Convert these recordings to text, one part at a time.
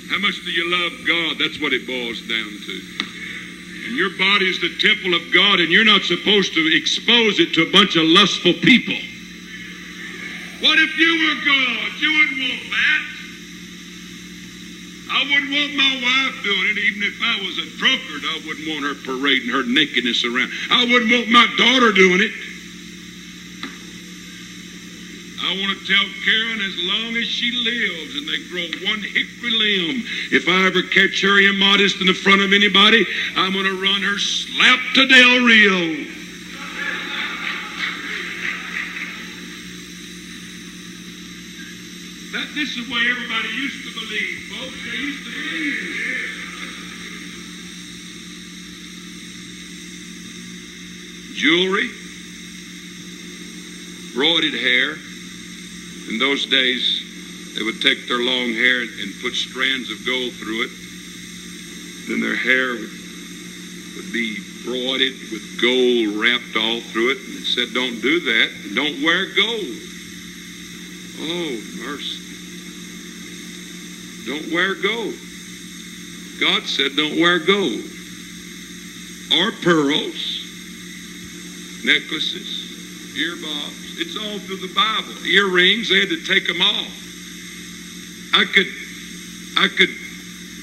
How much do you love God? That's what it boils down to. And your body is the temple of God, and you're not supposed to expose it to a bunch of lustful people. What if you were God? You wouldn't want that. I wouldn't want my wife doing it. Even if I was a drunkard, I wouldn't want her parading her nakedness around. I wouldn't want my daughter doing it. I want to tell Karen, as long as she lives and they grow one hickory limb, if I ever catch her immodest in the front of anybody, I'm going to run her slap to Del Rio. This is the way everybody used to believe, folks. They used to believe it. Jewelry, broided hair. In those days, they would take their long hair and put strands of gold through it. Then their hair would be broided with gold wrapped all through it. And it said, don't do that. And don't wear gold. Oh, mercy. Don't wear gold. God said don't wear gold. Or pearls, necklaces, earbobs. It's all through the Bible. Earrings, they had to take them off. I could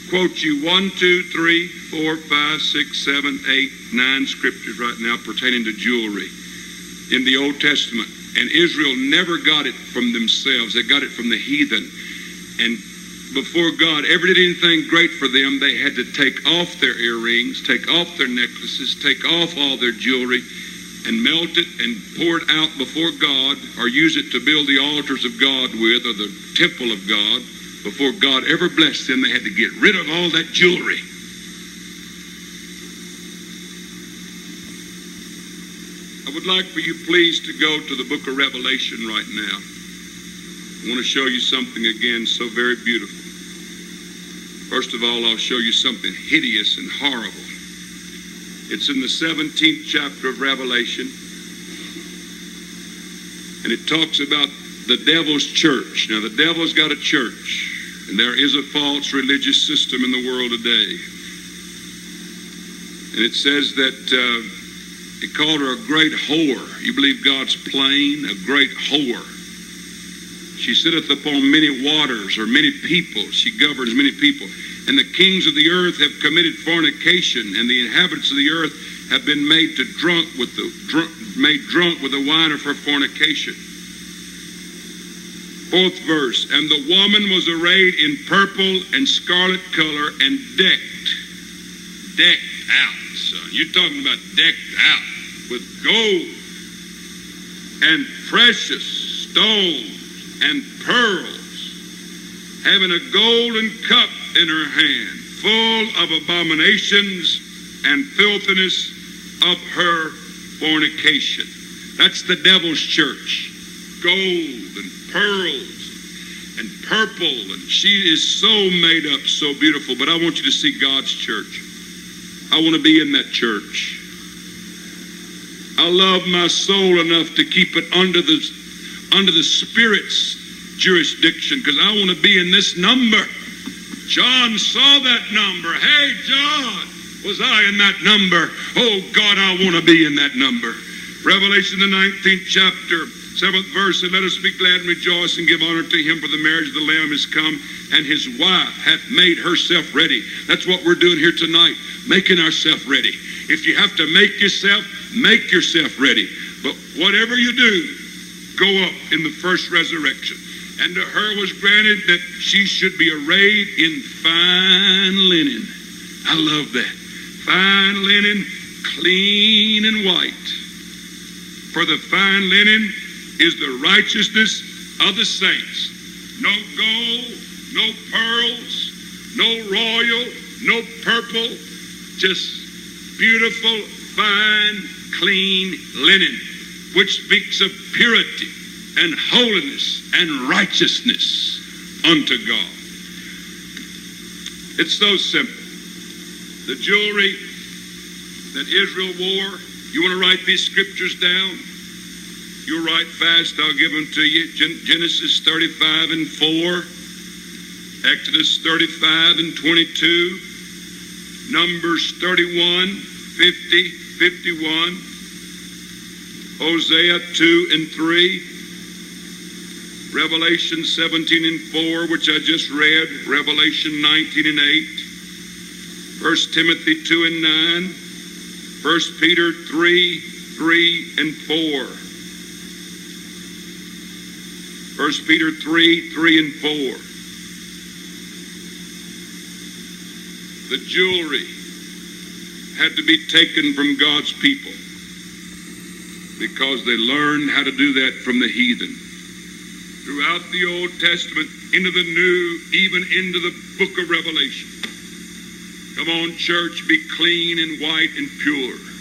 quote you 1, 2, 3, 4, 5, 6, 7, 8, 9 scriptures right now pertaining to jewelry in the Old Testament. And Israel never got it from themselves. They got it from the heathen. And before God ever did anything great for them, they had to take off their earrings, take off their necklaces, take off all their jewelry, and melt it and pour it out before God, or use it to build the altars of God with, or the temple of God. Before God ever blessed them, they had to get rid of all that jewelry. I would like for you please to go to the book of Revelation right now. I want to show you something again so very beautiful. First of all, I'll show you something hideous and horrible. It's in the 17th chapter of Revelation, and it talks about the devil's church. Now, the devil's got a church, and there is a false religious system in the world today. And it says that it called her a great whore. You believe God's plain? A great whore. She sitteth upon many waters, or many people. She governs many people. And the kings of the earth have committed fornication, and the inhabitants of the earth have been made drunk with the wine of her fornication. 4th verse, and the woman was arrayed in purple and scarlet color and decked out, son. You're talking about decked out with gold and precious stones and pearls, having a golden cup in her hand, full of abominations and filthiness of her fornication. That's the devil's church. Gold and pearls and purple, and she is so made up, so beautiful. But I want you to see God's church. I want to be in that church. I love my soul enough to keep it under the Spirit's jurisdiction, because I want to be in this number. John saw that number. Hey, John, was I in that number? Oh, God, I want to be in that number. Revelation, the 19th chapter, 7th verse, and let us be glad and rejoice and give honor to him, for the marriage of the Lamb is come, and his wife hath made herself ready. That's what we're doing here tonight, making ourselves ready. If you have to make yourself ready. But whatever you do, go up in the first resurrection. And to her was granted that she should be arrayed in fine linen. I love that. Fine linen, clean and white. For the fine linen is the righteousness of the saints. No gold, no pearls, no royal, no purple, just beautiful, fine, clean linen, which speaks of purity and holiness and righteousness unto God. It's so simple. The jewelry that Israel wore, you want to write these scriptures down? You'll write fast, I'll give them to you. Genesis 35 and 4. Exodus 35 and 22, Numbers 31, 50, 51, Hosea 2 and 3, Revelation 17 and 4, which I just read, Revelation 19 and 8, 1 Timothy 2 and 9, 1 Peter 3, 3 and 4. 1 Peter 3, 3 and 4. The jewelry had to be taken from God's people because they learned how to do that from the heathen. Throughout the Old Testament, into the New, even into the book of Revelation. Come on, church, be clean and white and pure.